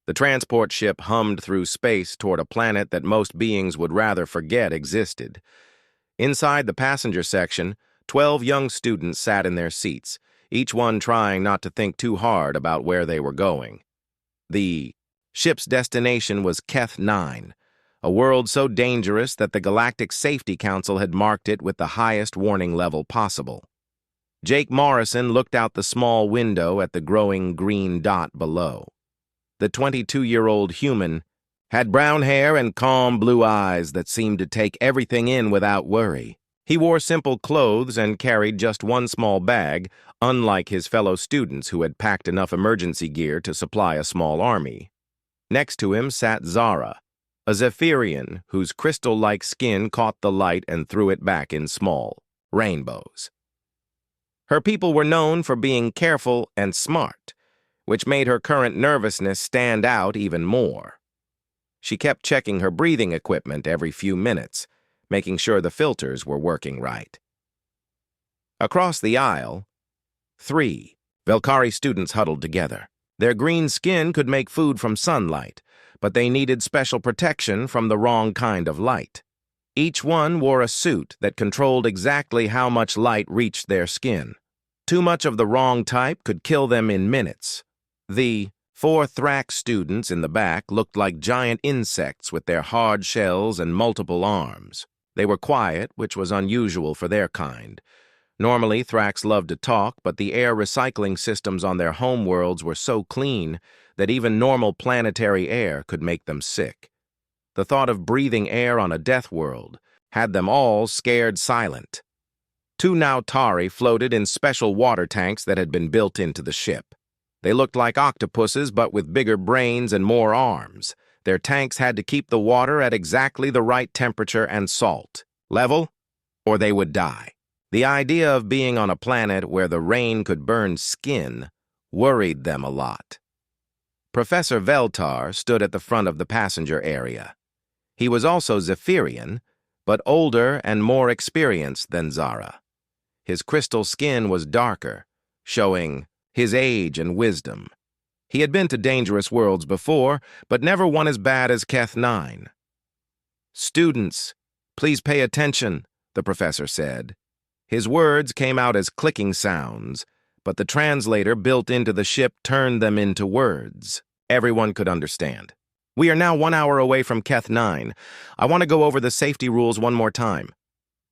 The transport ship hummed through space toward a planet that most beings would rather forget existed. Inside the passenger section, 12 young students sat in their seats, each one trying not to think too hard about where they were going. The ship's destination was Keth 9, a world so dangerous that the Galactic Safety Council had marked it with the highest warning level possible. Jake Morrison looked out the small window at the growing green dot below. The 22-year-old human had brown hair and calm blue eyes that seemed to take everything in without worry. He wore simple clothes and carried just one small bag, unlike his fellow students who had packed enough emergency gear to supply a small army. Next to him sat Zara, a Zephyrian whose crystal-like skin caught the light and threw it back in small rainbows. Her people were known for being careful and smart, which made her current nervousness stand out even more. She kept checking her breathing equipment every few minutes, making sure the filters were working right. Across the aisle, 3 Velkari students huddled together. Their green skin could make food from sunlight, but they needed special protection from the wrong kind of light. Each one wore a suit that controlled exactly how much light reached their skin. Too much of the wrong type could kill them in minutes. The 4 Thrax students in the back looked like giant insects with their hard shells and multiple arms. They were quiet, which was unusual for their kind. Normally, Thrax loved to talk, but the air recycling systems on their homeworlds were so clean that even normal planetary air could make them sick. The thought of breathing air on a Deathworld had them all scared silent. 2 Nautari floated in special water tanks that had been built into the ship. They looked like octopuses, but with bigger brains and more arms. Their tanks had to keep the water at exactly the right temperature and salt level, or they would die. The idea of being on a planet where the rain could burn skin worried them a lot. Professor Veltar stood at the front of the passenger area. He was also Zephyrian, but older and more experienced than Zara. His crystal skin was darker, showing his age and wisdom. He had been to dangerous worlds before, but never one as bad as Keth 9. "Students, please pay attention," the professor said. His words came out as clicking sounds, but the translator built into the ship turned them into words everyone could understand. "We are now 1 hour away from Keth 9. I want to go over the safety rules one more time."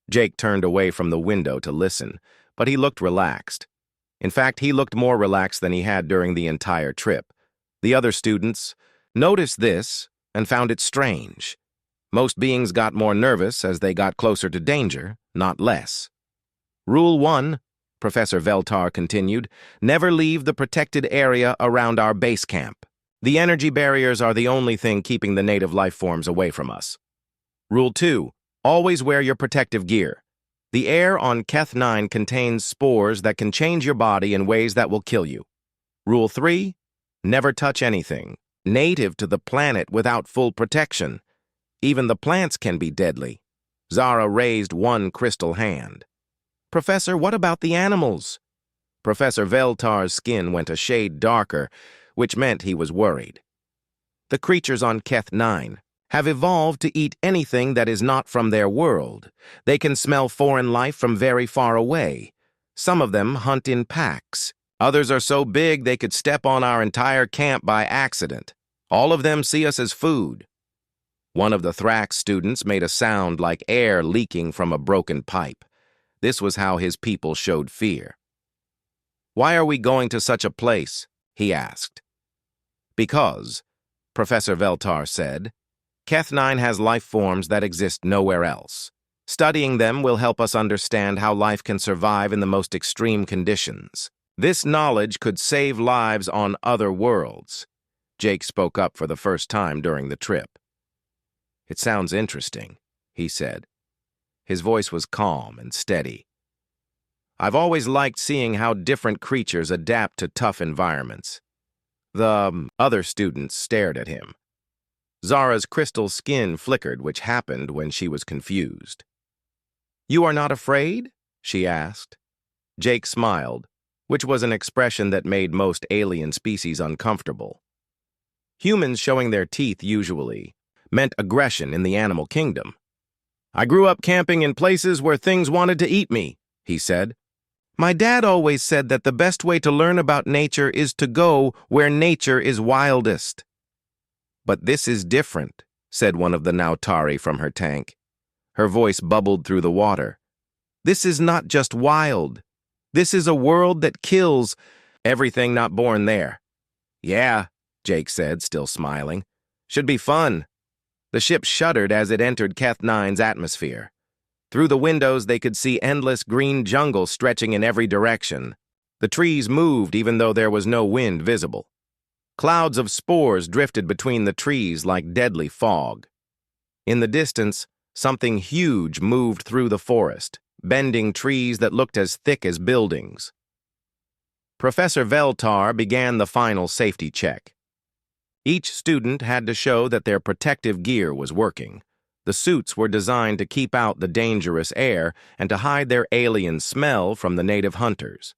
Jake turned away from the window to listen, but he looked relaxed. In fact, he looked more relaxed than he had during the entire trip. The other students noticed this and found it strange. Most beings got more nervous as they got closer to danger, not less. "Rule 1, Professor Veltar continued, never leave the protected area around our base camp. The energy barriers are the only thing keeping the native life forms away from us. Rule 2, always wear your protective gear. The air on Keth 9 contains spores that can change your body in ways that will kill you. Rule 3, never touch anything native to the planet without full protection. Even the plants can be deadly." Zara raised one crystal hand. "Professor, what about the animals?" Professor Veltar's skin went a shade darker, which meant he was worried. "The creatures on Keth 9 have evolved to eat anything that is not from their world. They can smell foreign life from very far away. Some of them hunt in packs. Others are so big they could step on our entire camp by accident. All of them see us as food." One of the Thrax students made a sound like air leaking from a broken pipe. This was how his people showed fear. "Why are we going to such a place?" he asked. "Because," Professor Veltar said, "Keth 9 has life forms that exist nowhere else. Studying them will help us understand how life can survive in the most extreme conditions. This knowledge could save lives on other worlds." Jake spoke up for the first time during the trip. "It sounds interesting," he said. His voice was calm and steady. "I've always liked seeing how different creatures adapt to tough environments." The other students stared at him. Zara's crystal skin flickered, which happened when she was confused. "You are not afraid?" she asked. Jake smiled, which was an expression that made most alien species uncomfortable. Humans showing their teeth usually meant aggression in the animal kingdom. "I grew up camping in places where things wanted to eat me," he said. "My dad always said that the best way to learn about nature is to go where nature is wildest." "But this is different," said one of the Nautari from her tank. Her voice bubbled through the water. "This is not just wild. This is a world that kills everything not born there." "Yeah," Jake said, still smiling. "Should be fun." The ship shuddered as it entered Keth 9's atmosphere. Through the windows, they could see endless green jungle stretching in every direction. The trees moved even though there was no wind visible. Clouds of spores drifted between the trees like deadly fog. In the distance, something huge moved through the forest, bending trees that looked as thick as buildings. Professor Veltar began the final safety check. Each student had to show that their protective gear was working. The suits were designed to keep out the dangerous air and to hide their alien smell from the native hunters.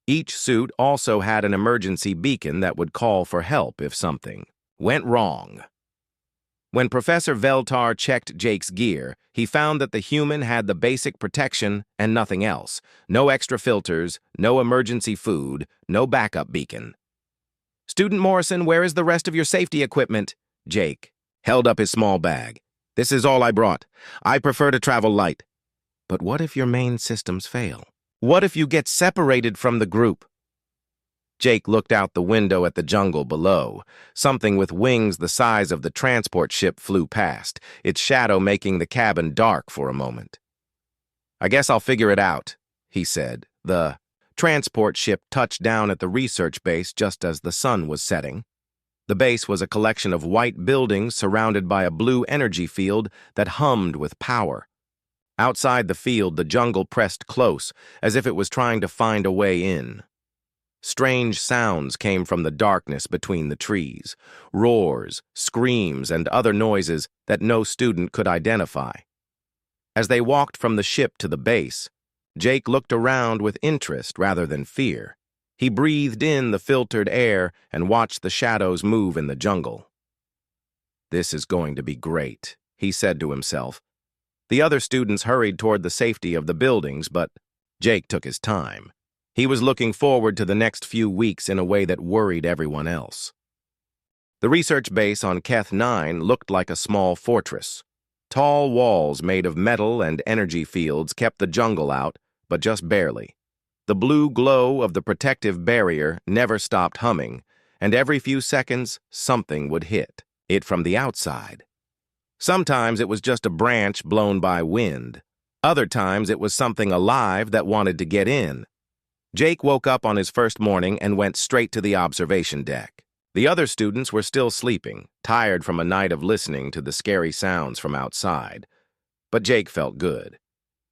Each suit also had an emergency beacon that would call for help if something went wrong. When Professor Veltar checked Jake's gear, he found that the human had the basic protection and nothing else. No extra filters, no emergency food, no backup beacon. "Student Morrison, where is the rest of your safety equipment?" Jake held up his small bag. "This is all I brought. I prefer to travel light." "But what if your main systems fail? What if you get separated from the group?" Jake looked out the window at the jungle below. Something with wings the size of the transport ship flew past, its shadow making the cabin dark for a moment. "I guess I'll figure it out," he said. The transport ship touched down at the research base just as the sun was setting. The base was a collection of white buildings surrounded by a blue energy field that hummed with power. Outside the field, the jungle pressed close, as if it was trying to find a way in. Strange sounds came from the darkness between the trees, roars, screams, and other noises that no student could identify. As they walked from the ship to the base, Jake looked around with interest rather than fear. He breathed in the filtered air and watched the shadows move in the jungle. "This is going to be great," he said to himself. The other students hurried toward the safety of the buildings, but Jake took his time. He was looking forward to the next few weeks in a way that worried everyone else. The research base on Keth 9 looked like a small fortress. Tall walls made of metal and energy fields kept the jungle out, but just barely. The blue glow of the protective barrier never stopped humming, and every few seconds something would hit it from the outside. Sometimes it was just a branch blown by wind. Other times it was something alive that wanted to get in. Jake woke up on his first morning and went straight to the observation deck. The other students were still sleeping, tired from a night of listening to the scary sounds from outside. But Jake felt good.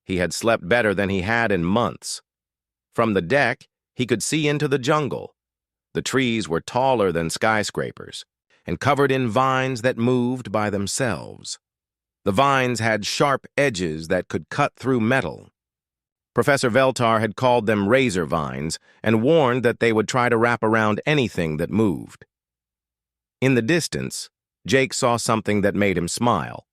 He had slept better than he had in months. From the deck, he could see into the jungle. The trees were taller than skyscrapers and covered in vines that moved by themselves. The vines had sharp edges that could cut through metal. Professor Veltar had called them razor vines and warned that they would try to wrap around anything that moved. In the distance, Jake saw something that made him smile.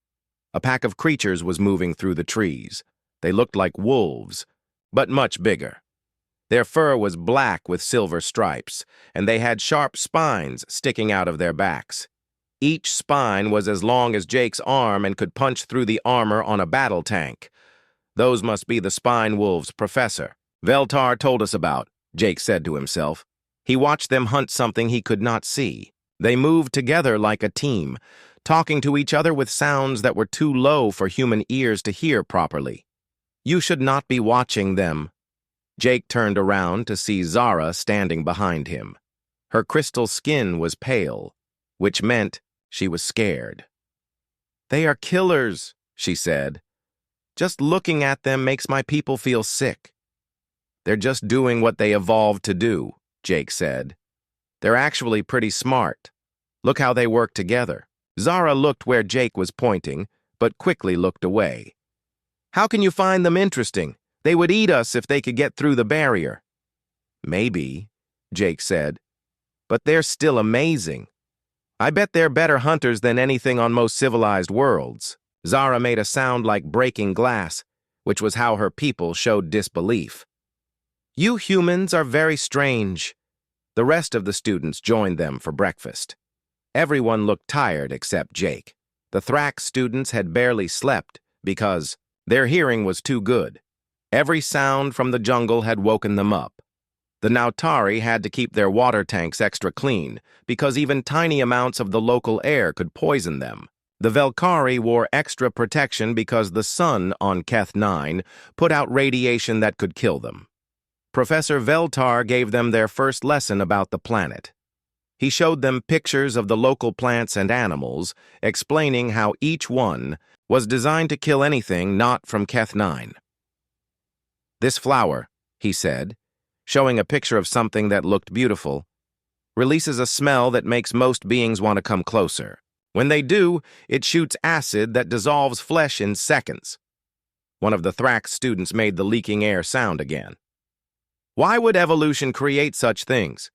A pack of creatures was moving through the trees. They looked like wolves, but much bigger. Their fur was black with silver stripes, and they had sharp spines sticking out of their backs. Each spine was as long as Jake's arm and could punch through the armor on a battle tank. "Those must be the spine wolves Professor Veltar told us about," Jake said to himself. He watched them hunt something he could not see. They moved together like a team, talking to each other with sounds that were too low for human ears to hear properly. "You should not be watching them." Jake turned around to see Zara standing behind him. Her crystal skin was pale, which meant she was scared. "They are killers," she said. "Just looking at them makes my people feel sick." "They're just doing what they evolved to do," Jake said. "They're actually pretty smart. Look how they work together." Zara looked where Jake was pointing, but quickly looked away. "How can you find them interesting? They would eat us if they could get through the barrier." "Maybe," Jake said, "but they're still amazing." I bet they're better hunters than anything on most civilized worlds. Zara made a sound like breaking glass, which was how her people showed disbelief. You humans are very strange. The rest of the students joined them for breakfast. Everyone looked tired except Jake. The Thrax students had barely slept because their hearing was too good. Every sound from the jungle had woken them up. The Nautari had to keep their water tanks extra clean because even tiny amounts of the local air could poison them. The Velkari wore extra protection because the sun on Keth 9 put out radiation that could kill them. Professor Veltar gave them their first lesson about the planet. He showed them pictures of the local plants and animals, explaining how each one was designed to kill anything not from Keth 9. This flower, he said, showing a picture of something that looked beautiful, releases a smell that makes most beings want to come closer. When they do, it shoots acid that dissolves flesh in seconds. One of the Thrax students made the leaking air sound again. Why would evolution create such things?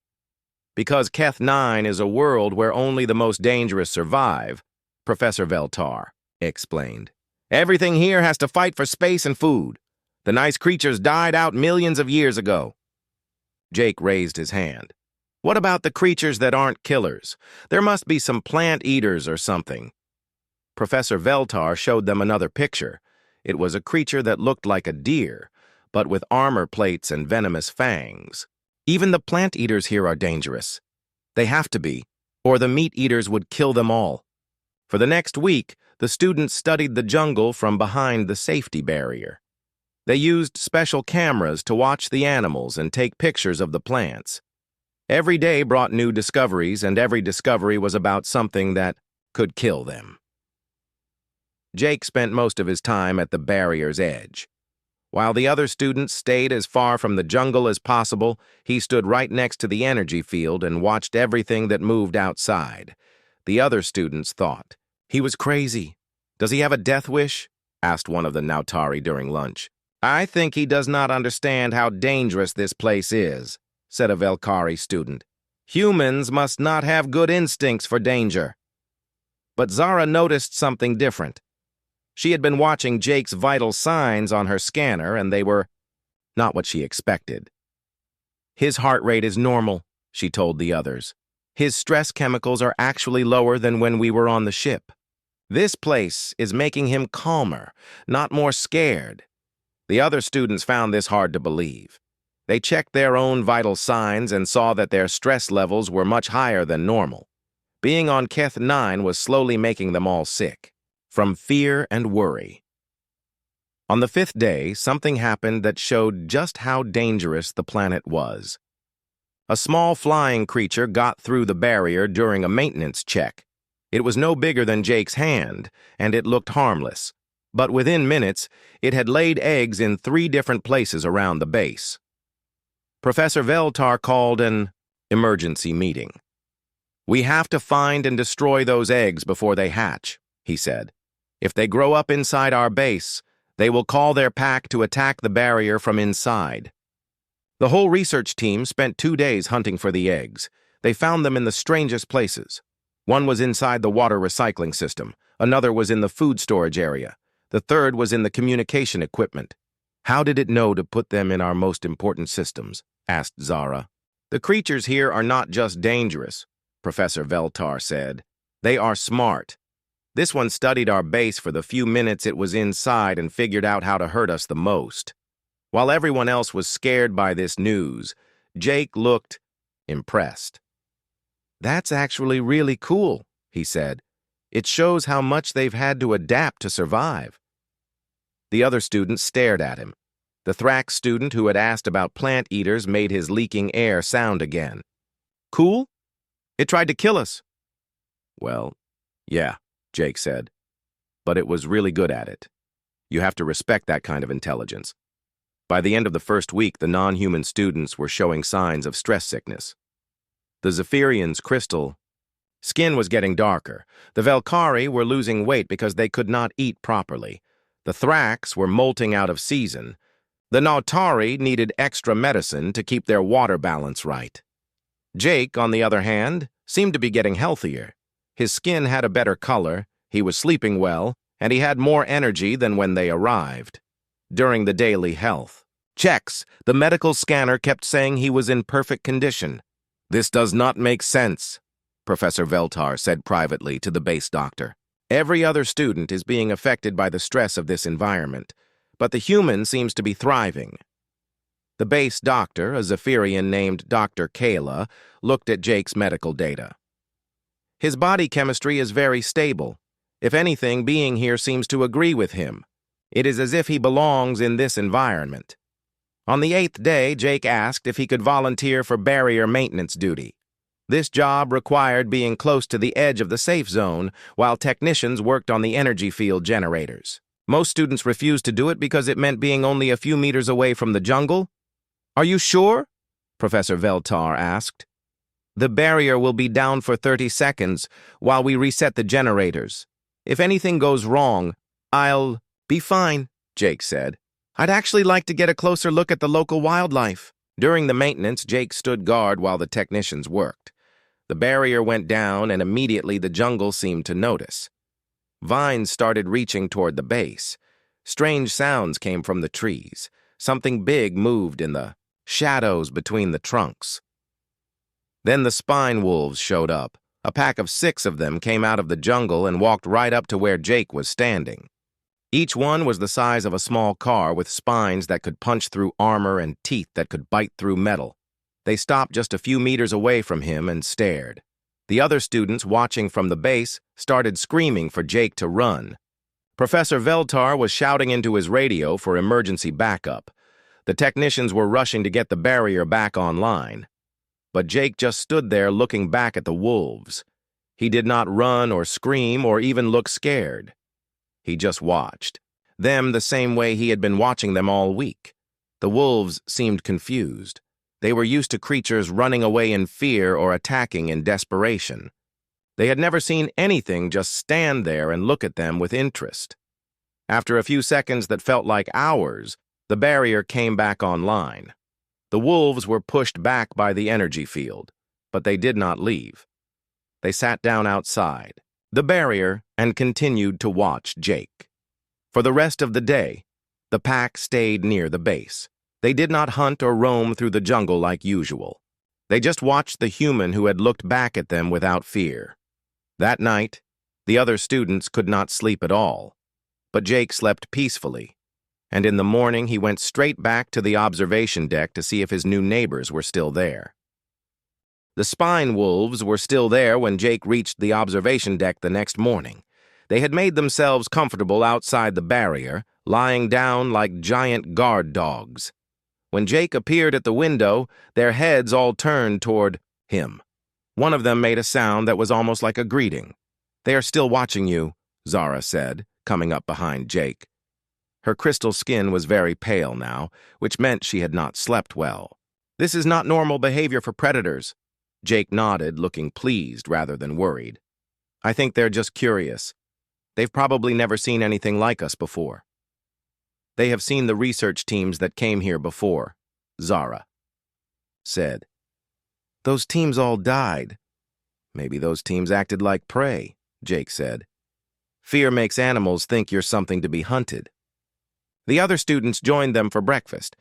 Because Keth 9 is a world where only the most dangerous survive, Professor Veltar explained. Everything here has to fight for space and food. The nice creatures died out millions of years ago. Jake raised his hand. What about the creatures that aren't killers? There must be some plant eaters or something. Professor Veltar showed them another picture. It was a creature that looked like a deer, but with armor plates and venomous fangs. Even the plant eaters here are dangerous. They have to be, or the meat eaters would kill them all. For the next week, the students studied the jungle from behind the safety barrier. They used special cameras to watch the animals and take pictures of the plants. Every day brought new discoveries, and every discovery was about something that could kill them. Jake spent most of his time at the barrier's edge. While the other students stayed as far from the jungle as possible, he stood right next to the energy field and watched everything that moved outside. The other students thought, he was crazy. Does he have a death wish? Asked one of the Nautari during lunch. I think he does not understand how dangerous this place is, said a Velkari student. Humans must not have good instincts for danger. But Zara noticed something different. She had been watching Jake's vital signs on her scanner, and they were not what she expected. His heart rate is normal, she told the others. His stress chemicals are actually lower than when we were on the ship. This place is making him calmer, not more scared. The other students found this hard to believe. They checked their own vital signs and saw that their stress levels were much higher than normal. Being on Keth 9 was slowly making them all sick, from fear and worry. On the 5th day, something happened that showed just how dangerous the planet was. A small flying creature got through the barrier during a maintenance check. It was no bigger than Jake's hand, and it looked harmless. But within minutes, it had laid eggs in 3 different places around the base. Professor Veltar called an emergency meeting. We have to find and destroy those eggs before they hatch, he said. If they grow up inside our base, they will call their pack to attack the barrier from inside. The whole research team spent 2 days hunting for the eggs. They found them in the strangest places. One was inside the water recycling system. Another was in the food storage area. The third was in the communication equipment. How did it know to put them in our most important systems? Asked Zara. The creatures here are not just dangerous, Professor Veltar said. They are smart. This one studied our base for the few minutes it was inside and figured out how to hurt us the most. While everyone else was scared by this news, Jake looked impressed. That's actually really cool, he said. It shows how much they've had to adapt to survive. The other students stared at him. The Thrax student who had asked about plant eaters made his leaking air sound again. Cool? It tried to kill us. Well, yeah, Jake said. But it was really good at it. You have to respect that kind of intelligence. By the end of the first week, the non-human students were showing signs of stress sickness. The Zephyrian's crystal skin was getting darker. The Velkari were losing weight because they could not eat properly. The Thrax were molting out of season. The Nautari needed extra medicine to keep their water balance right. Jake, on the other hand, seemed to be getting healthier. His skin had a better color, he was sleeping well, and he had more energy than when they arrived. During the daily health checks, the medical scanner kept saying he was in perfect condition. "This does not make sense," Professor Veltar said privately to the base doctor. "Every other student is being affected by the stress of this environment, but the human seems to be thriving." The base doctor, a Zephyrian named Dr. Kayla, looked at Jake's medical data. "His body chemistry is very stable. If anything, being here seems to agree with him. It is as if he belongs in this environment." On the 8th day, Jake asked if he could volunteer for barrier maintenance duty. This job required being close to the edge of the safe zone while technicians worked on the energy field generators. Most students refused to do it because it meant being only a few meters away from the jungle. "Are you sure?" Professor Veltar asked. "The barrier will be down for 30 seconds while we reset the generators. If anything goes wrong, I'll be fine," Jake said. "I'd actually like to get a closer look at the local wildlife." During the maintenance, Jake stood guard while the technicians worked. The barrier went down, and immediately the jungle seemed to notice. Vines started reaching toward the base. Strange sounds came from the trees. Something big moved in the shadows between the trunks. Then the spine wolves showed up. A pack of 6 of them came out of the jungle and walked right up to where Jake was standing. Each one was the size of a small car with spines that could punch through armor and teeth that could bite through metal. They stopped just a few meters away from him and stared. The other students watching from the base started screaming for Jake to run. Professor Veltar was shouting into his radio for emergency backup. The technicians were rushing to get the barrier back online. But Jake just stood there looking back at the wolves. He did not run or scream or even look scared. He just watched them the same way he had been watching them all week. The wolves seemed confused. They were used to creatures running away in fear or attacking in desperation. They had never seen anything just stand there and look at them with interest. After a few seconds that felt like hours, the barrier came back online. The wolves were pushed back by the energy field, but they did not leave. They sat down outside the barrier and continued to watch Jake. For the rest of the day, the pack stayed near the base. They did not hunt or roam through the jungle like usual. They just watched the human who had looked back at them without fear. That night, the other students could not sleep at all, but Jake slept peacefully, and in the morning he went straight back to the observation deck to see if his new neighbors were still there. The spine wolves were still there when Jake reached the observation deck the next morning. They had made themselves comfortable outside the barrier, lying down like giant guard dogs. When Jake appeared at the window, their heads all turned toward him. One of them made a sound that was almost like a greeting. "They are still watching you," Zara said, coming up behind Jake. Her crystal skin was very pale now, which meant she had not slept well. "This is not normal behavior for predators." Jake nodded, looking pleased rather than worried. "I think they're just curious. They've probably never seen anything like us before." "They have seen the research teams that came here before," Zara said. "Those teams all died." "Maybe those teams acted like prey," Jake said. "Fear makes animals think you're something to be hunted." The other students joined them for breakfast,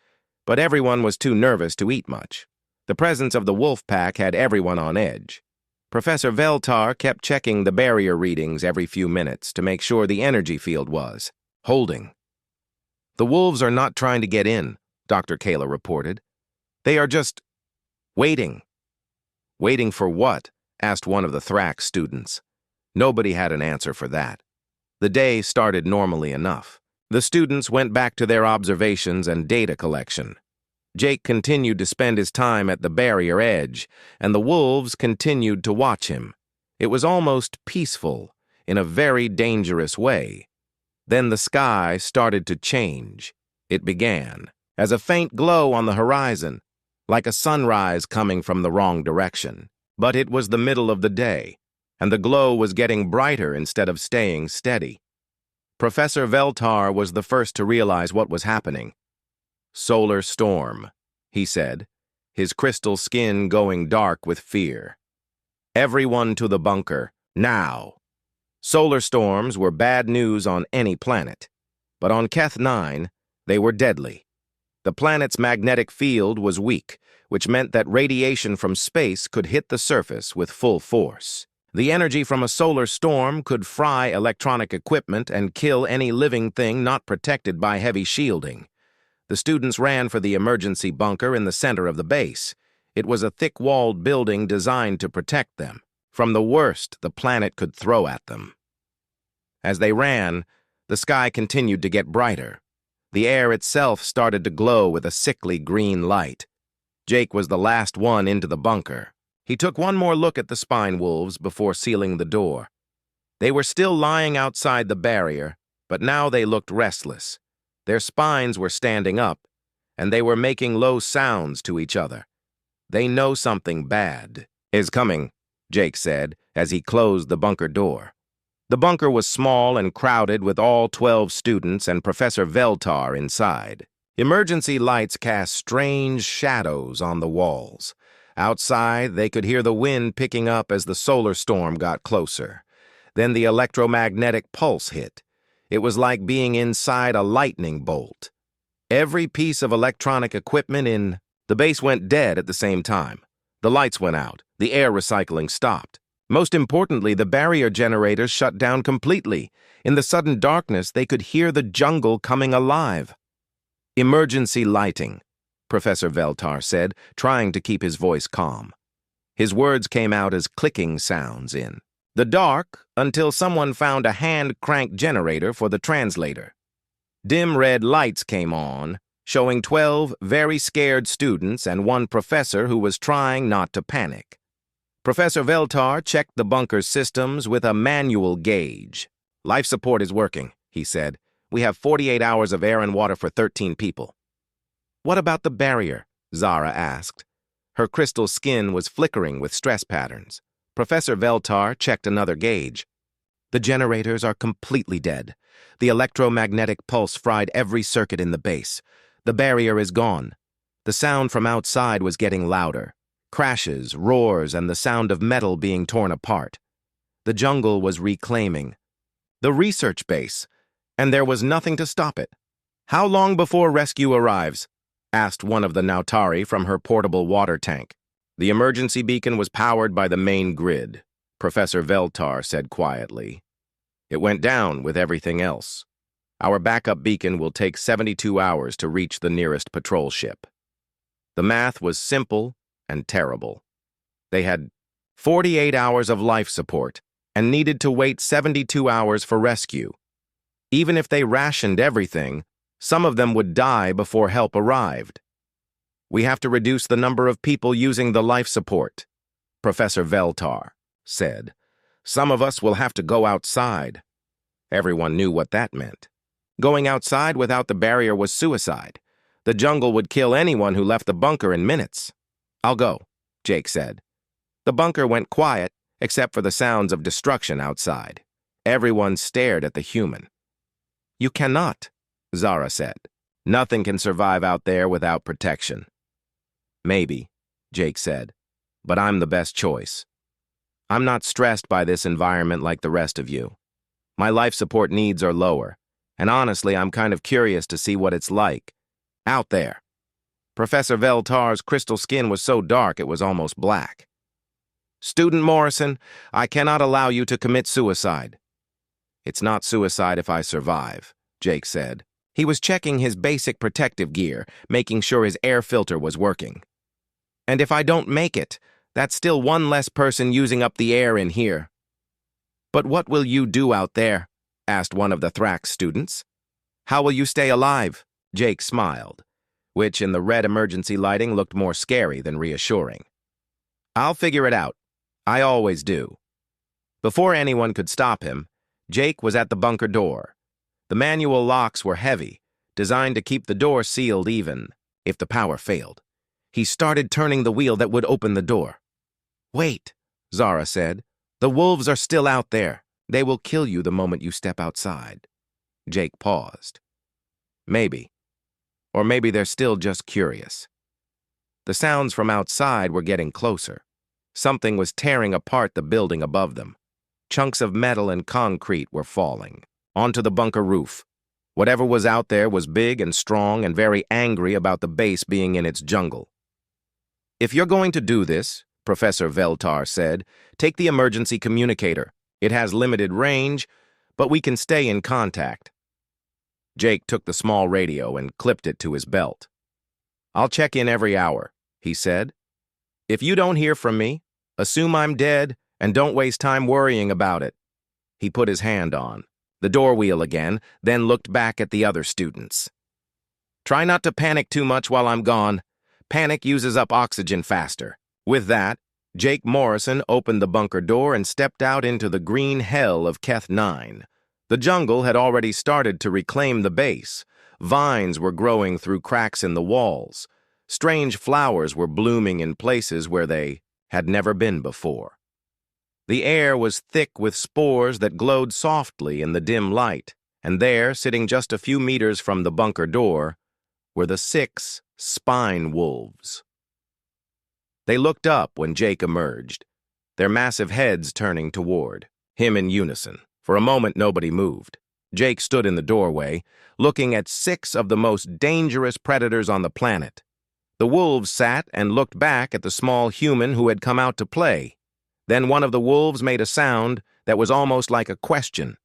but everyone was too nervous to eat much. The presence of the wolf pack had everyone on edge. Professor Veltar kept checking the barrier readings every few minutes to make sure the energy field was holding. "The wolves are not trying to get in," Dr. Kayla reported. "They are just waiting." "Waiting for what?" asked one of the Thrax students. Nobody had an answer for that. The day started normally enough. The students went back to their observations and data collection. Jake continued to spend his time at the barrier edge, and the wolves continued to watch him. It was almost peaceful, in a very dangerous way. Then the sky started to change. It began as a faint glow on the horizon, like a sunrise coming from the wrong direction. But it was the middle of the day, and the glow was getting brighter instead of staying steady. Professor Veltar was the first to realize what was happening. "Solar storm," he said, his crystal skin going dark with fear. "Everyone to the bunker. Now. Solar storms were bad news on any planet, but on Keth 9, they were deadly. The planet's magnetic field was weak, which meant that radiation from space could hit the surface with full force. The energy from a solar storm could fry electronic equipment and kill any living thing not protected by heavy shielding. The students ran for the emergency bunker in the center of the base. It was a thick-walled building designed to protect them from the worst the planet could throw at them. As they ran, the sky continued to get brighter. The air itself started to glow with a sickly green light. Jake was the last one into the bunker. He took one more look at the spine wolves before sealing the door. They were still lying outside the barrier, but now they looked restless. Their spines were standing up, and they were making low sounds to each other. They know something bad is coming, Jake said as he closed the bunker door. The bunker was small and crowded with all 12 students and Professor Veltar inside. Emergency lights cast strange shadows on the walls. Outside, they could hear the wind picking up as the solar storm got closer. Then the electromagnetic pulse hit. It was like being inside a lightning bolt. Every piece of electronic equipment in the base went dead at the same time. The lights went out. The air recycling stopped. Most importantly, the barrier generators shut down completely. In the sudden darkness, they could hear the jungle coming alive. Emergency lighting, Professor Veltar said, trying to keep his voice calm. His words came out as clicking sounds in the dark until someone found a hand-crank generator for the translator. Dim red lights came on, showing 12 very scared students and one professor who was trying not to panic. Professor Veltar checked the bunker's systems with a manual gauge. Life support is working, he said. We have 48 hours of air and water for 13 people. What about the barrier? Zara asked. Her crystal skin was flickering with stress patterns. Professor Veltar checked another gauge. The generators are completely dead. The electromagnetic pulse fried every circuit in the base. The barrier is gone. The sound from outside was getting louder. Crashes, roars, and the sound of metal being torn apart. The jungle was reclaiming the research base, and there was nothing to stop it. How long before rescue arrives? Asked one of the Nautari from her portable water tank. The emergency beacon was powered by the main grid, Professor Veltar said quietly. It went down with everything else. Our backup beacon will take 72 hours to reach the nearest patrol ship. The math was simple and terrible. They had 48 hours of life support and needed to wait 72 hours for rescue. Even if they rationed everything, some of them would die before help arrived. We have to reduce the number of people using the life support, Professor Veltar said. Some of us will have to go outside. Everyone knew what that meant. Going outside without the barrier was suicide. The jungle would kill anyone who left the bunker in minutes. I'll go, Jake said. The bunker went quiet, except for the sounds of destruction outside. Everyone stared at the human. You cannot, Zara said. Nothing can survive out there without protection. Maybe, Jake said, but I'm the best choice. I'm not stressed by this environment like the rest of you. My life support needs are lower, and honestly, I'm kind of curious to see what it's like out there. Professor Veltar's crystal skin was so dark it was almost black. Student Morrison, I cannot allow you to commit suicide. It's not suicide if I survive, Jake said. He was checking his basic protective gear, making sure his air filter was working. And if I don't make it, that's still one less person using up the air in here. But what will you do out there? Asked one of the Thrax students. How will you stay alive? Jake smiled, which in the red emergency lighting looked more scary than reassuring. I'll figure it out. I always do. Before anyone could stop him, Jake was at the bunker door. The manual locks were heavy, designed to keep the door sealed even if the power failed. He started turning the wheel that would open the door. Wait, Zara said. The wolves are still out there. They will kill you the moment you step outside. Jake paused. Maybe. Or maybe they're still just curious. The sounds from outside were getting closer. Something was tearing apart the building above them. chunks of metal and concrete were falling onto the bunker roof. Whatever was out there was big and strong and very angry about the base being in its jungle. "If you're going to do this," Professor Veltar said, "take the emergency communicator. It has limited range, but we can stay in contact." Jake took the small radio and clipped it to his belt. "I'll check in every hour," he said. "If you don't hear from me, assume I'm dead and don't waste time worrying about it." He put his hand on the door wheel again, then looked back at the other students. "Try not to panic too much while I'm gone. Panic uses up oxygen faster." With that, Jake Morrison opened the bunker door and stepped out into the green hell of Keth 9. The jungle had already started to reclaim the base. Vines were growing through cracks in the walls. Strange flowers were blooming in places where they had never been before. The air was thick with spores that glowed softly in the dim light, and there, sitting just a few meters from the bunker door, were the 6 spine wolves. They looked up when Jake emerged, their massive heads turning toward him in unison. For a moment, nobody moved. Jake stood in the doorway, looking at 6 of the most dangerous predators on the planet. The wolves sat and looked back at the small human who had come out to play. Then one of the wolves made a sound that was almost like a question.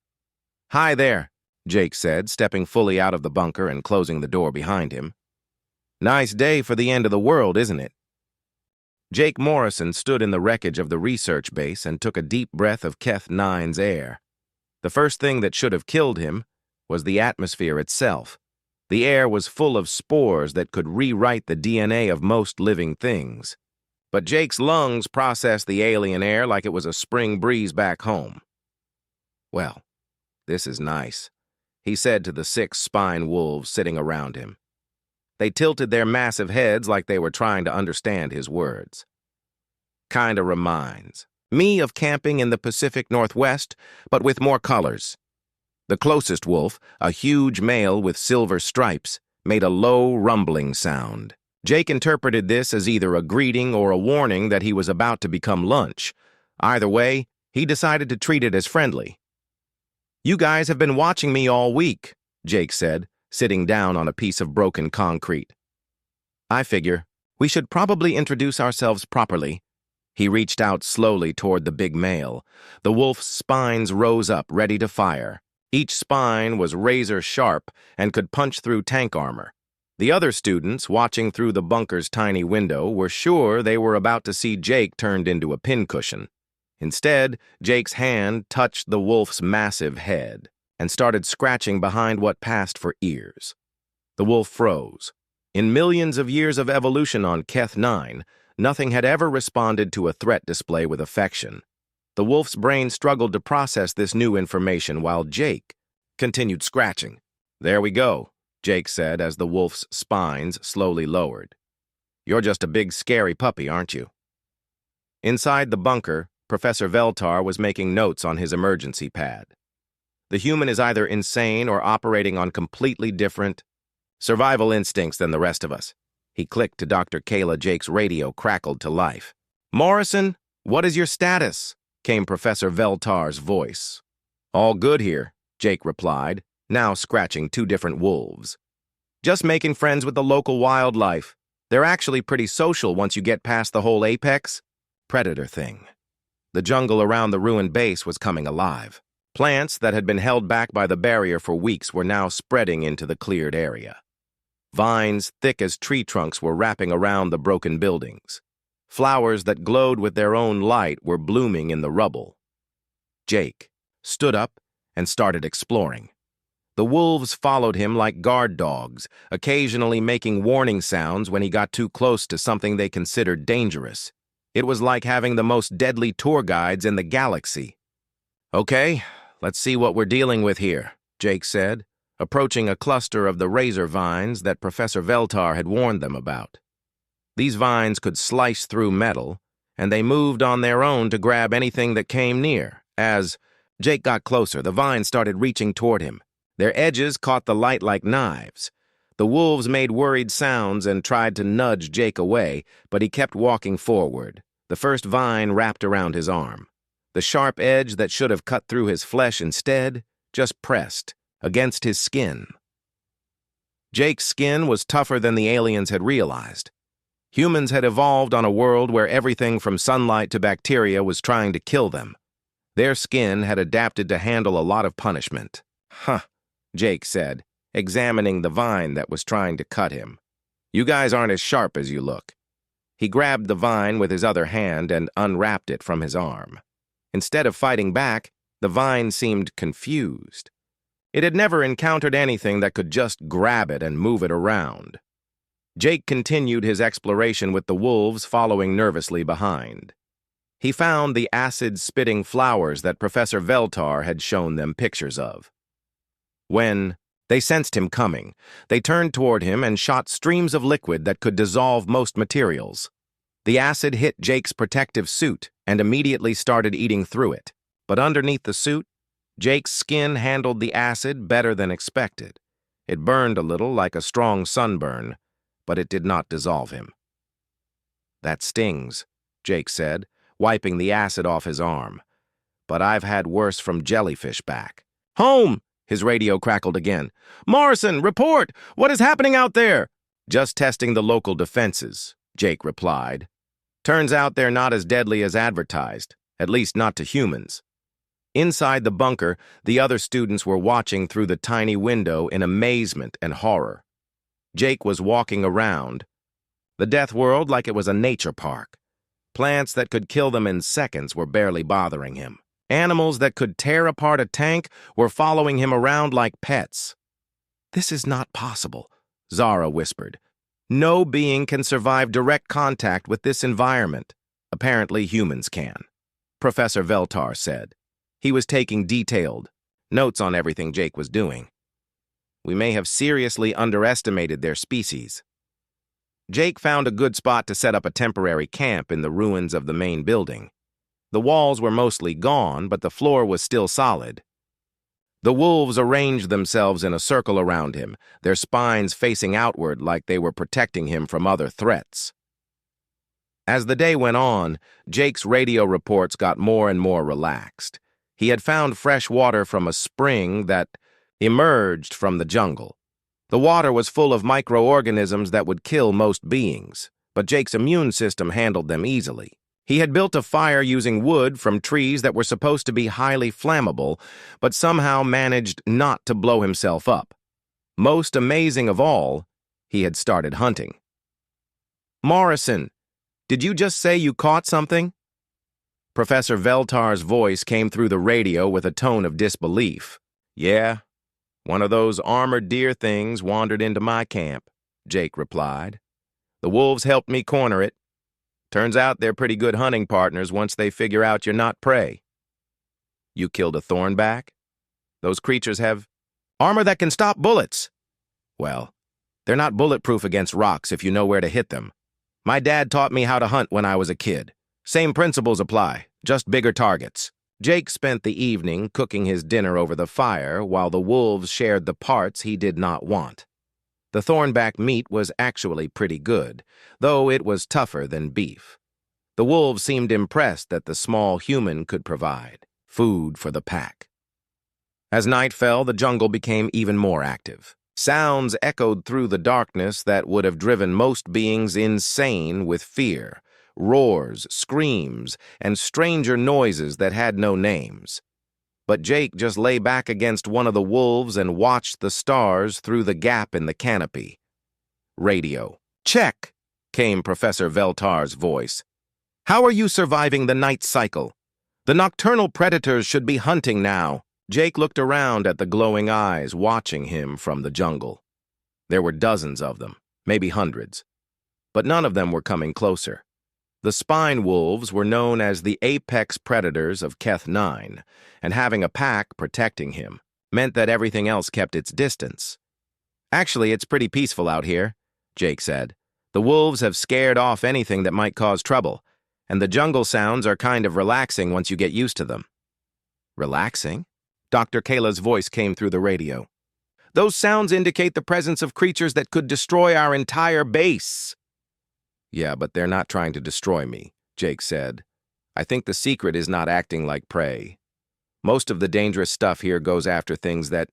"Hi there," Jake said, stepping fully out of the bunker and closing the door behind him. "Nice day for the end of the world, isn't it?" Jake Morrison stood in the wreckage of the research base and took a deep breath of Keth 9's air. The first thing that should have killed him was the atmosphere itself. The air was full of spores that could rewrite the DNA of most living things. But Jake's lungs processed the alien air like it was a spring breeze back home. "Well, this is nice," he said to the 6 spine wolves sitting around him. They tilted their massive heads like they were trying to understand his words. "Kinda reminds me of camping in the Pacific Northwest, but with more colors." The closest wolf, a huge male with silver stripes, made a low, rumbling sound. Jake interpreted this as either a greeting or a warning that he was about to become lunch. Either way, he decided to treat it as friendly. "You guys have been watching me all week," Jake said, sitting down on a piece of broken concrete. "I figure we should probably introduce ourselves properly." He reached out slowly toward the big male. The wolf's spines rose up, ready to fire. Each spine was razor-sharp and could punch through tank armor. The other students, watching through the bunker's tiny window, were sure they were about to see Jake turned into a pincushion. Instead, Jake's hand touched the wolf's massive head and started scratching behind what passed for ears. The wolf froze. In millions of years of evolution on Keth 9, nothing had ever responded to a threat display with affection. The wolf's brain struggled to process this new information while Jake continued scratching. "There we go," Jake said as the wolf's spines slowly lowered. "You're just a big scary puppy, aren't you?" Inside the bunker, Professor Veltar was making notes on his emergency pad. The human is either insane or operating on completely different survival instincts than the rest of us. He clicked to Dr. Kayla. Jake's radio crackled to life. "Morrison, what is your status?" came Professor Veltar's voice. "All good here," Jake replied, now scratching 2 different wolves. "Just making friends with the local wildlife. They're actually pretty social once you get past the whole apex predator thing." The jungle around the ruined base was coming alive. Plants that had been held back by the barrier for weeks were now spreading into the cleared area. Vines thick as tree trunks were wrapping around the broken buildings. Flowers that glowed with their own light were blooming in the rubble. Jake stood up and started exploring. The wolves followed him like guard dogs, occasionally making warning sounds when he got too close to something they considered dangerous. It was like having the most deadly tour guides in the galaxy. "Okay, let's see what we're dealing with here," Jake said, approaching a cluster of the razor vines that Professor Veltar had warned them about. These vines could slice through metal, and they moved on their own to grab anything that came near. As Jake got closer, the vines started reaching toward him. Their edges caught the light like knives. The wolves made worried sounds and tried to nudge Jake away, but he kept walking forward. The first vine wrapped around his arm. The sharp edge that should have cut through his flesh instead just pressed against his skin. Jake's skin was tougher than the aliens had realized. Humans had evolved on a world where everything from sunlight to bacteria was trying to kill them. Their skin had adapted to handle a lot of punishment. Huh, Jake said, examining the vine that was trying to cut him. You guys aren't as sharp as you look. He grabbed the vine with his other hand and unwrapped it from his arm. Instead of fighting back, the vine seemed confused. It had never encountered anything that could just grab it and move it around. Jake continued his exploration with the wolves following nervously behind. He found the acid-spitting flowers that Professor Veltar had shown them pictures of. When they sensed him coming, they turned toward him and shot streams of liquid that could dissolve most materials. The acid hit Jake's protective suit and immediately started eating through it. But underneath the suit, Jake's skin handled the acid better than expected. It burned a little like a strong sunburn, but it did not dissolve him. That stings, Jake said, wiping the acid off his arm. But I've had worse from jellyfish back. Home! His radio crackled again. Morrison, report! What is happening out there? Just testing the local defenses, Jake replied. Turns out they're not as deadly as advertised, at least not to humans. Inside the bunker, the other students were watching through the tiny window in amazement and horror. Jake was walking around the Deathworld like it was a nature park. Plants that could kill them in seconds were barely bothering him. Animals that could tear apart a tank were following him around like pets. This is not possible, Zara whispered. No being can survive direct contact with this environment. Apparently humans can, Professor Veltar said. He was taking detailed notes on everything Jake was doing. We may have seriously underestimated their species. Jake found a good spot to set up a temporary camp in the ruins of the main building. The walls were mostly gone, but the floor was still solid. The wolves arranged themselves in a circle around him, their spines facing outward like they were protecting him from other threats. As the day went on, Jake's radio reports got more and more relaxed. He had found fresh water from a spring that emerged from the jungle. The water was full of microorganisms that would kill most beings, but Jake's immune system handled them easily. He had built a fire using wood from trees that were supposed to be highly flammable, but somehow managed not to blow himself up. Most amazing of all, he had started hunting. Morrison, did you just say you caught something? Professor Veltar's voice came through the radio with a tone of disbelief. Yeah, one of those armored deer things wandered into my camp, Jake replied. The wolves helped me corner it. Turns out they're pretty good hunting partners once they figure out you're not prey. You killed a thornback? Those creatures have armor that can stop bullets. Well, they're not bulletproof against rocks if you know where to hit them. My dad taught me how to hunt when I was a kid. Same principles apply, just bigger targets. Jake spent the evening cooking his dinner over the fire while the wolves shared the parts he did not want. The thornback meat was actually pretty good, though it was tougher than beef. The wolves seemed impressed that the small human could provide food for the pack. As night fell, the jungle became even more active. Sounds echoed through the darkness that would have driven most beings insane with fear. Roars, screams, and stranger noises that had no names. But Jake just lay back against one of the wolves and watched the stars through the gap in the canopy. Radio. Check, came Professor Veltar's voice. How are you surviving the night cycle? The nocturnal predators should be hunting now. Jake looked around at the glowing eyes watching him from the jungle. There were dozens of them, maybe hundreds. But none of them were coming closer. The spine wolves were known as the apex predators of Keth 9, and having a pack protecting him meant that everything else kept its distance. Actually, it's pretty peaceful out here, Jake said. The wolves have scared off anything that might cause trouble, and the jungle sounds are kind of relaxing once you get used to them. Relaxing? Dr. Kayla's voice came through the radio. Those sounds indicate the presence of creatures that could destroy our entire base. Yeah, but they're not trying to destroy me, Jake said. I think the secret is not acting like prey. Most of the dangerous stuff here goes after things that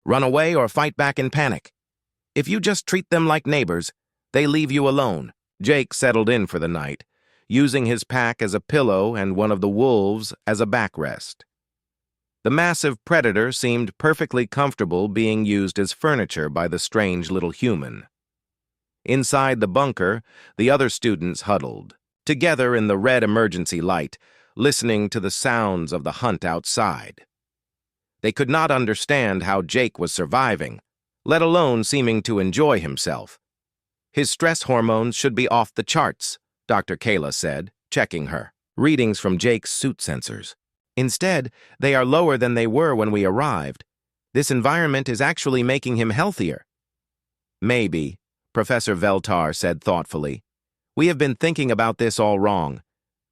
run away or fight back in panic. If you just treat them like neighbors, they leave you alone. Jake settled in for the night, using his pack as a pillow and one of the wolves as a backrest. The massive predator seemed perfectly comfortable being used as furniture by the strange little human. Inside the bunker, the other students huddled, together in the red emergency light, listening to the sounds of the hunt outside. They could not understand how Jake was surviving, let alone seeming to enjoy himself. His stress hormones should be off the charts, Dr. Kayla said, checking her readings from Jake's suit sensors. Instead, they are lower than they were when we arrived. This environment is actually making him healthier. Maybe, Professor Veltar said thoughtfully. We have been thinking about this all wrong.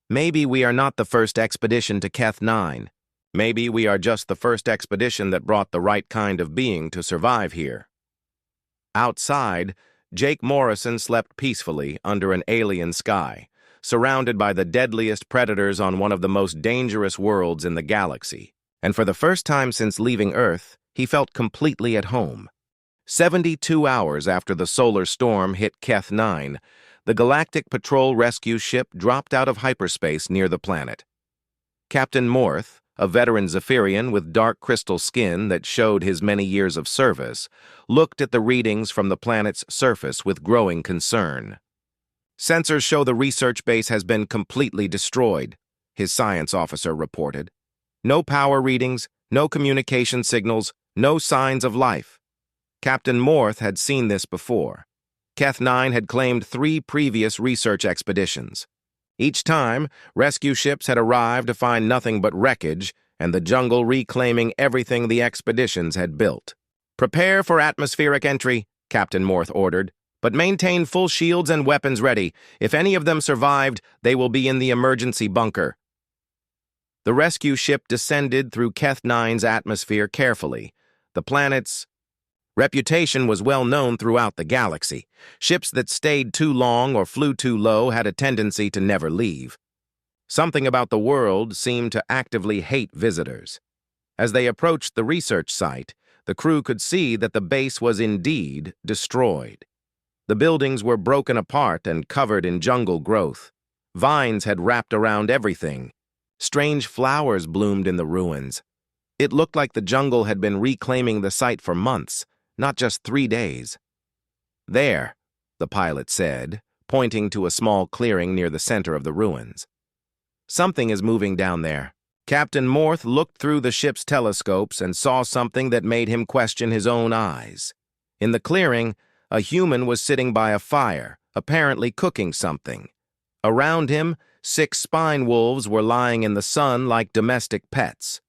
Maybe we are not the first expedition to Keth 9. Maybe we are just the first expedition that brought the right kind of being to survive here. Outside, Jake Morrison slept peacefully under an alien sky, surrounded by the deadliest predators on one of the most dangerous worlds in the galaxy. And for the first time since leaving Earth, he felt completely at home. 72 hours after the solar storm hit Keth 9, the Galactic Patrol rescue ship dropped out of hyperspace near the planet. Captain Morth, a veteran Zephyrian with dark crystal skin that showed his many years of service, looked at the readings from the planet's surface with growing concern. Sensors show the research base has been completely destroyed, his science officer reported. No power readings, no communication signals, no signs of life. Captain Morth had seen this before. Keth 9 had claimed 3 previous research expeditions. Each time, rescue ships had arrived to find nothing but wreckage and the jungle reclaiming everything the expeditions had built. Prepare for atmospheric entry, Captain Morth ordered, but maintain full shields and weapons ready. If any of them survived, they will be in the emergency bunker. The rescue ship descended through Keth 9's atmosphere carefully. The planet's reputation was well known throughout the galaxy. Ships that stayed too long or flew too low had a tendency to never leave. Something about the world seemed to actively hate visitors. As they approached the research site, the crew could see that the base was indeed destroyed. The buildings were broken apart and covered in jungle growth. Vines had wrapped around everything. Strange flowers bloomed in the ruins. It looked like the jungle had been reclaiming the site for months, not just 3 days. There, the pilot said, pointing to a small clearing near the center of the ruins. Something is moving down there. Captain Morth looked through the ship's telescopes and saw something that made him question his own eyes. In the clearing, a human was sitting by a fire, apparently cooking something. Around him, 6 spine wolves were lying in the sun like domestic pets.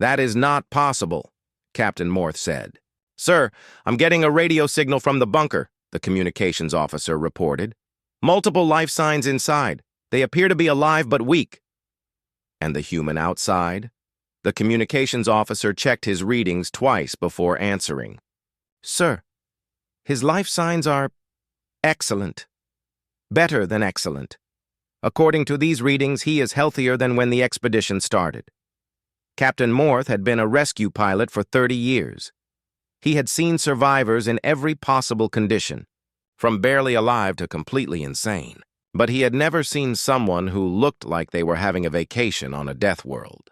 That is not possible, Captain Morth said. Sir, I'm getting a radio signal from the bunker, the communications officer reported. Multiple life signs inside. They appear to be alive but weak. And the human outside? The communications officer checked his readings twice before answering. Sir, his life signs are excellent. Better than excellent. According to these readings, he is healthier than when the expedition started. Captain Morth had been a rescue pilot for 30 years. He had seen survivors in every possible condition, from barely alive to completely insane. But he had never seen someone who looked like they were having a vacation on a Deathworld.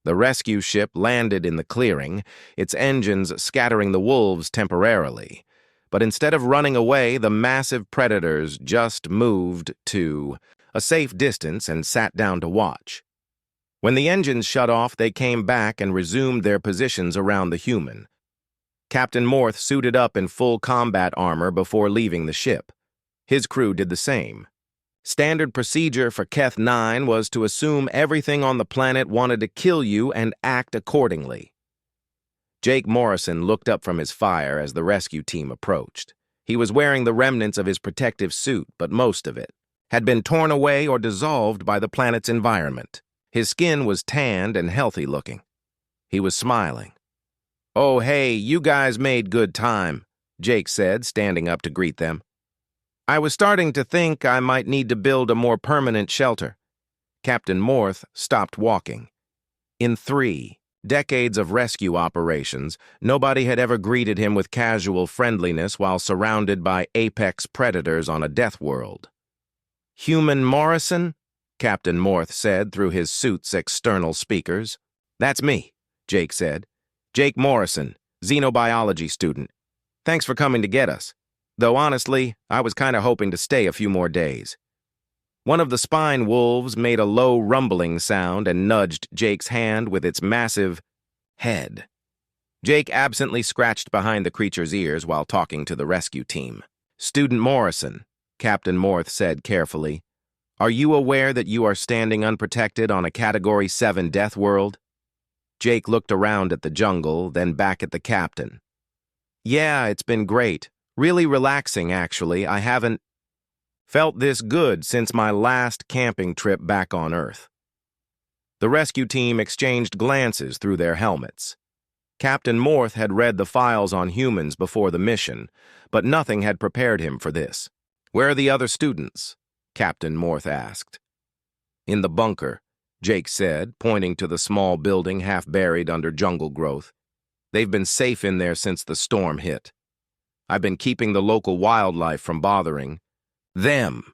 The rescue ship landed in the clearing, its engines scattering the wolves temporarily. But instead of running away, the massive predators just moved to a safe distance and sat down to watch. When the engines shut off, they came back and resumed their positions around the human. Captain Morth suited up in full combat armor before leaving the ship. His crew did the same. Standard procedure for Keth 9 was to assume everything on the planet wanted to kill you and act accordingly. Jake Morrison looked up from his fire as the rescue team approached. He was wearing the remnants of his protective suit, but most of it had been torn away or dissolved by the planet's environment. His skin was tanned and healthy looking. He was smiling. "Oh, hey, you guys made good time," Jake said, standing up to greet them. "I was starting to think I might need to build a more permanent shelter. Captain Morth stopped walking. In 3 decades of rescue operations, nobody had ever greeted him with casual friendliness while surrounded by apex predators on a death world. "Human Morrison?" Captain Morth said through his suit's external speakers. "That's me," Jake said. "Jake Morrison, xenobiology student. Thanks for coming to get us. Though honestly, I was kind of hoping to stay a few more days." One of the spine wolves made a low rumbling sound and nudged Jake's hand with its massive head. Jake absently scratched behind the creature's ears while talking to the rescue team. "Student Morrison," Captain Morth said carefully, "are you aware that you are standing unprotected on a Category 7 death world?" Jake looked around at the jungle, then back at the captain. "Yeah, it's been great. Really relaxing, actually. I haven't felt this good since my last camping trip back on Earth." The rescue team exchanged glances through their helmets. Captain Morth had read the files on humans before the mission, but nothing had prepared him for this. "Where are the other students?" Captain Morth asked. "In the bunker," Jake said, pointing to the small building half buried under jungle growth. "They've been safe in there since the storm hit. I've been keeping the local wildlife from bothering them."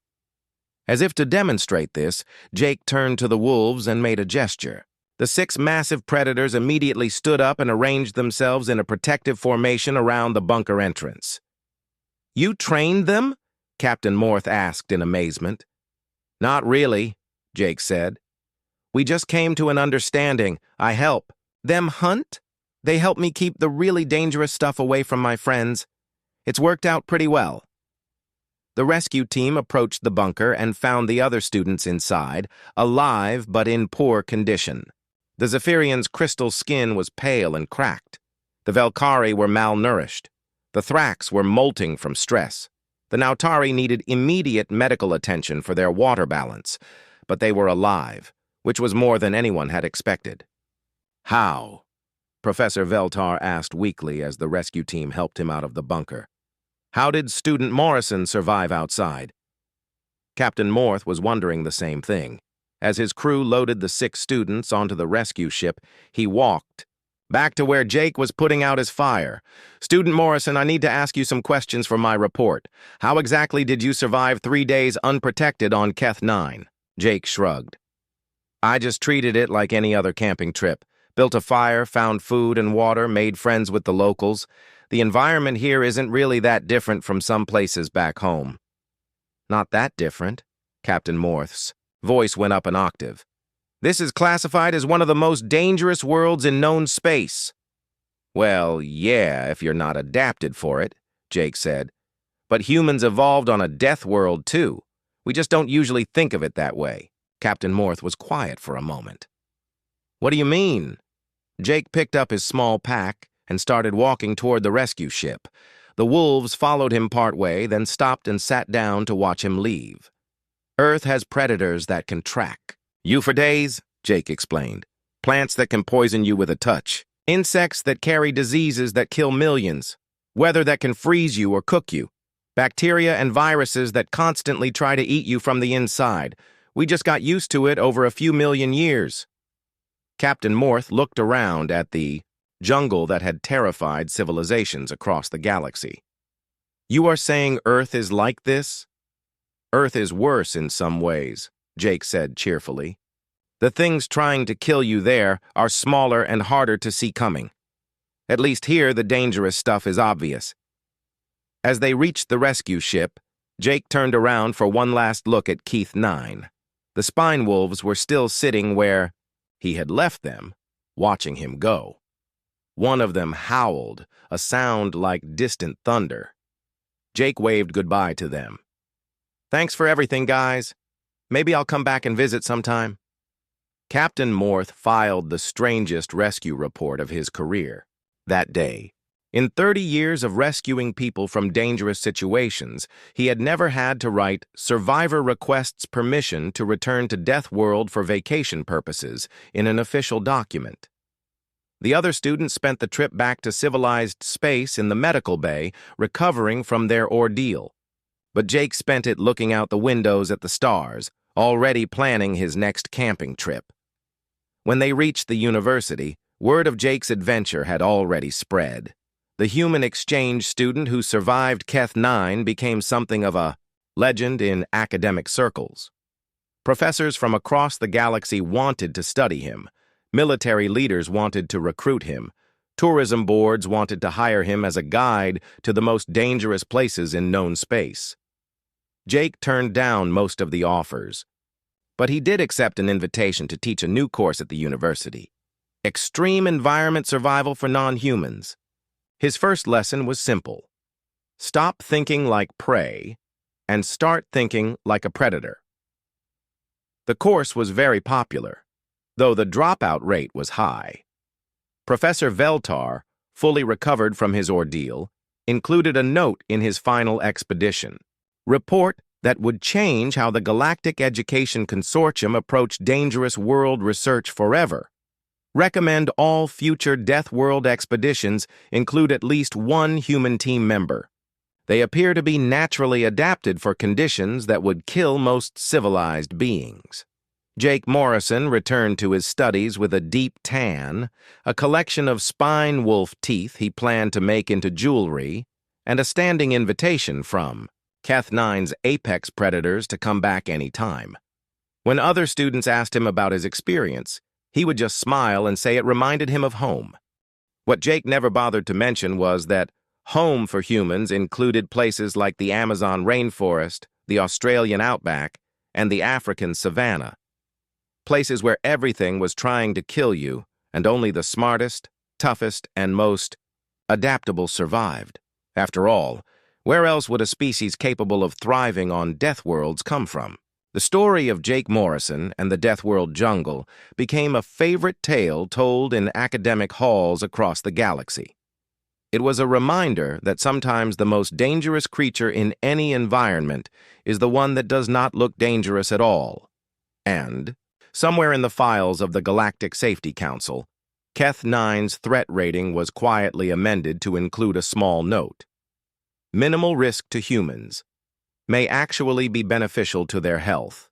As if to demonstrate this, Jake turned to the wolves and made a gesture. The 6 massive predators immediately stood up and arranged themselves in a protective formation around the bunker entrance. "You trained them?" Captain Morth asked in amazement. "Not really," Jake said. "We just came to an understanding. I help them hunt. They help me keep the really dangerous stuff away from my friends. It's worked out pretty well." The rescue team approached the bunker and found the other students inside, alive but in poor condition. The Zephyrian's crystal skin was pale and cracked. The Velkari were malnourished. The Thrax were molting from stress. The Nautari needed immediate medical attention for their water balance, but they were alive, which was more than anyone had expected. "How?" Professor Veltar asked weakly as the rescue team helped him out of the bunker. "How did Student Morrison survive outside?" Captain Morth was wondering the same thing. As his crew loaded the 6 students onto the rescue ship, he walked back to where Jake was putting out his fire. "Student Morrison, I need to ask you some questions for my report. How exactly did you survive 3 days unprotected on Keth 9? Jake shrugged. "I just treated it like any other camping trip. Built a fire, found food and water, made friends with the locals. The environment here isn't really that different from some places back home." "Not that different." Captain Morth's voice went up an octave. "This is classified as one of the most dangerous worlds in known space." "Well, yeah, if you're not adapted for it," Jake said. "But humans evolved on a death world, too. We just don't usually think of it that way." Captain Morth was quiet for a moment. "What do you mean?" Jake picked up his small pack and started walking toward the rescue ship. The wolves followed him partway, then stopped and sat down to watch him leave. "Earth has predators that can track. Euphordaes," Jake explained. "Plants that can poison you with a touch. Insects that carry diseases that kill millions. Weather that can freeze you or cook you. Bacteria and viruses that constantly try to eat you from the inside. We just got used to it over a few million years." Captain Morth looked around at the jungle that had terrified civilizations across the galaxy. "You are saying Earth is like this?" "Earth is worse in some ways," Jake said cheerfully. "The things trying to kill you there are smaller and harder to see coming. At least here, the dangerous stuff is obvious." As they reached the rescue ship, Jake turned around for one last look at Keith 9. The spine wolves were still sitting where he had left them, watching him go. One of them howled, a sound like distant thunder. Jake waved goodbye to them. "Thanks for everything, guys. Maybe I'll come back and visit sometime." Captain Morth filed the strangest rescue report of his career that day. In 30 years of rescuing people from dangerous situations, he had never had to write "Survivor requests permission to return to Deathworld for vacation purposes" in an official document. The other students spent the trip back to civilized space in the medical bay, recovering from their ordeal. but Jake spent it looking out the windows at the stars, already planning his next camping trip. When they reached the university, word of Jake's adventure had already spread. The human exchange student who survived Keth 9 became something of a legend in academic circles. Professors from across the galaxy wanted to study him. Military leaders wanted to recruit him. Tourism boards wanted to hire him as a guide to the most dangerous places in known space. Jake turned down most of the offers, but he did accept an invitation to teach a new course at the university: Extreme Environment Survival for Non-Humans. His first lesson was simple: stop thinking like prey and start thinking like a predator. The course was very popular, though the dropout rate was high. Professor Veltar, fully recovered from his ordeal, included a note in his final expedition: report that would change how the Galactic Education Consortium approached dangerous world research forever. Recommend all future Deathworld expeditions include at least one human team member. They appear to be naturally adapted for conditions that would kill most civilized beings. Jake Morrison returned to his studies with a deep tan, a collection of spine wolf teeth he planned to make into jewelry, and a standing invitation from Keth 9's apex predators to come back any time. When other students asked him about his experience, he would just smile and say it reminded him of home. What Jake never bothered to mention was that home for humans included places like the Amazon rainforest, the Australian outback, and the African savanna. Places where everything was trying to kill you, and only the smartest, toughest, and most adaptable survived. After all, where else would a species capable of thriving on Deathworlds come from? The story of Jake Morrison and the Deathworld jungle became a favorite tale told in academic halls across the galaxy. It was a reminder that sometimes the most dangerous creature in any environment is the one that does not look dangerous at all. And, somewhere in the files of the Galactic Safety Council, Keth 9's threat rating was quietly amended to include a small note: minimal risk to humans, may actually be beneficial to their health.